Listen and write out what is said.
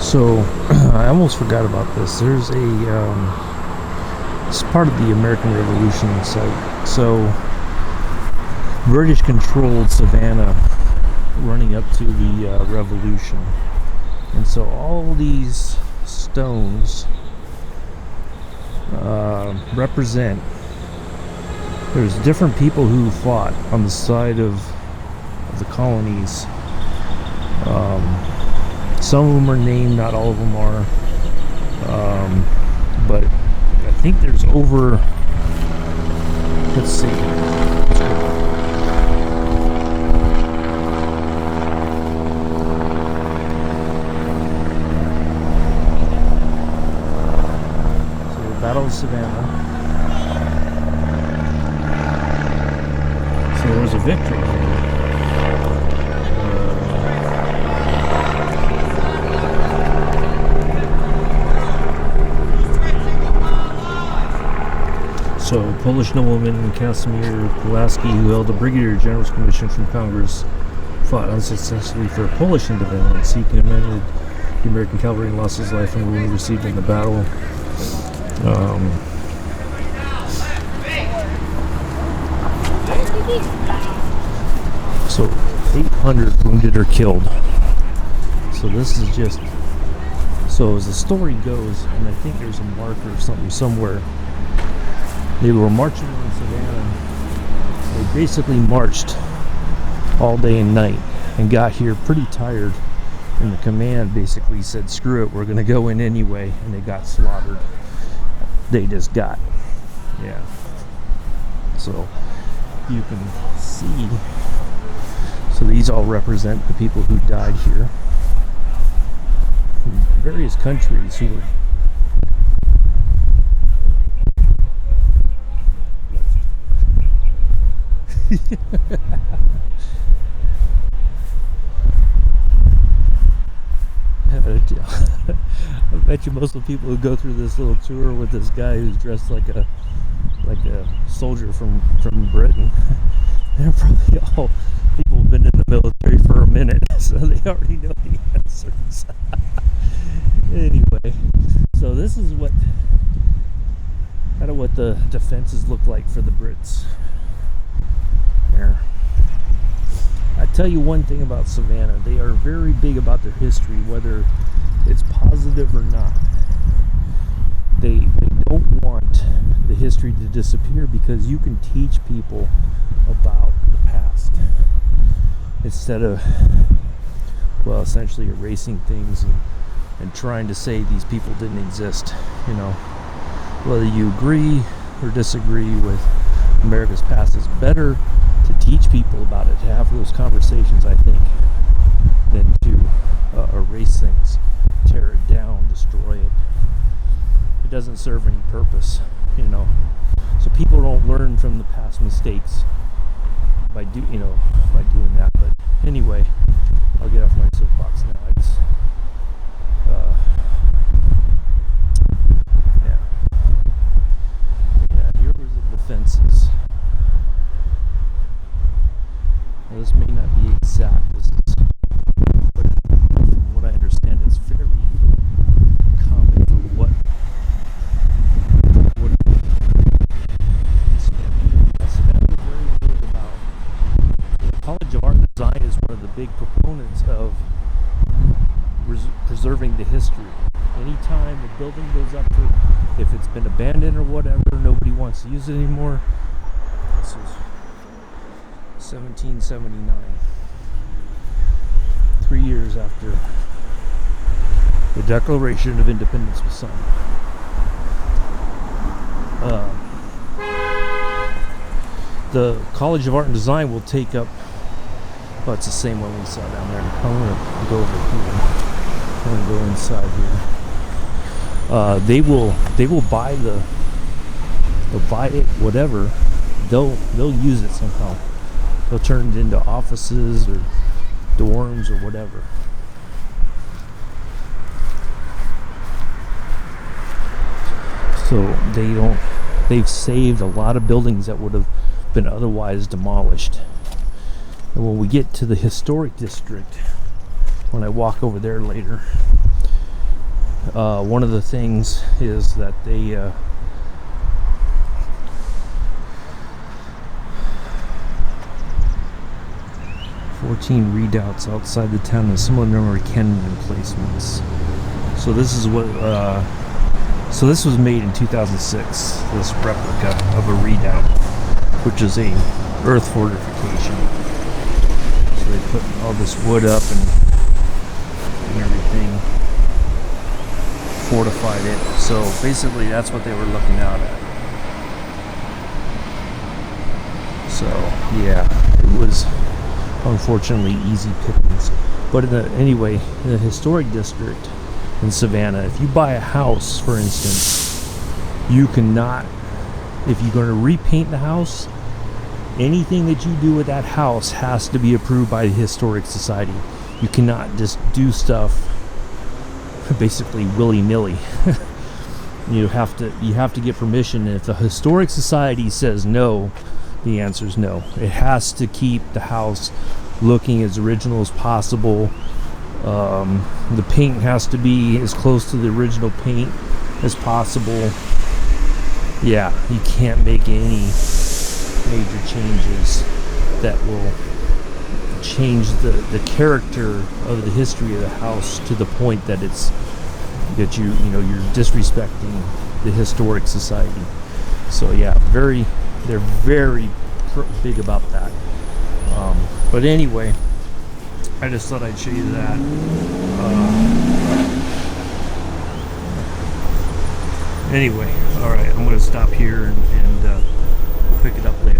So I almost forgot about this. There's it's part of the American Revolution site. So British controlled Savannah running up to the Revolution, and so all these stones represent. There's different people who fought on the side of the colonies. Some of them are named, not all of them are. But I think there's over, let's see. So the Battle of Savannah. So there was a victory here. So, Polish nobleman Casimir Pulaski, who held a brigadier general's commission from Congress, fought unsuccessfully for Polish independence. He commanded the American cavalry and lost his life and wound received in the battle. So, 800 wounded or killed. So this is just, so as the story goes, and I think there's a marker or something somewhere. They were marching on Savannah. They basically marched all day and night and got here pretty tired. And the command basically said, screw it, we're going to go in anyway. And they got slaughtered. They just got. Yeah. So you can see. So these all represent the people who died here. From various countries who were I bet you most of the people who go through this little tour with this guy who's dressed like a soldier from Britain, they're probably all people who've been in the military for a minute, so they already know the answers. Anyway, so this is what kind of what the defenses look like for the Brits. I tell you one thing about Savannah, they are very big about their history, whether it's positive or not. They don't want the history to disappear because you can teach people about the past instead of, well, essentially erasing things and trying to say these people didn't exist. You know, whether you agree or disagree with America's past, is better to teach people about it, to have those conversations, I think, than to erase things, tear it down, destroy it. It doesn't serve any purpose, you know. So people don't learn from the past mistakes by doing that. But anyway, I'll get off my soapbox now. It's here was the defenses. Now, this may not be exact. This is, but from what I understand, it's fairly common for what Savannah was very big about. The College of Art and Design is one of the big proponents of preserving the history. Anytime a building goes up for, if it's been abandoned or whatever, nobody wants to use it anymore. This is 1779, 3 years after the Declaration of Independence was signed. The College of Art and Design will take up, well, it's the same one we saw down there. I'm going to go over here. I'm going to go inside here. They will buy they'll buy it, whatever. They'll use it somehow. They'll turn it into offices or dorms or whatever. So they've saved a lot of buildings that would have been otherwise demolished. And when we get to the historic district, when I walk over there later, one of the things is that they 14 redoubts outside the town and similar number of cannon emplacements. So this is what so this was made in 2006, this replica of a redoubt, which is a earth fortification. So they put all this wood up and everything, fortified it. So basically that's what they were looking out at. So yeah, it was unfortunately easy pickings. But anyway, in the historic district in Savannah, if you buy a house, for instance, you cannot, if you're going to repaint the house, anything that you do with that house has to be approved by the Historic Society. You cannot just do stuff basically willy-nilly. you have to get permission, and if the Historic Society says no, the answer is no. It has to keep the house looking as original as possible. The paint has to be as close to the original paint as possible. Yeah, you can't make any major changes that will change the character of the history of the house to the point that it's that you're disrespecting the Historic Society. So yeah, they're very big about that. But anyway, I just thought I'd show you that. Anyway, all right, I'm going to stop here and pick it up later.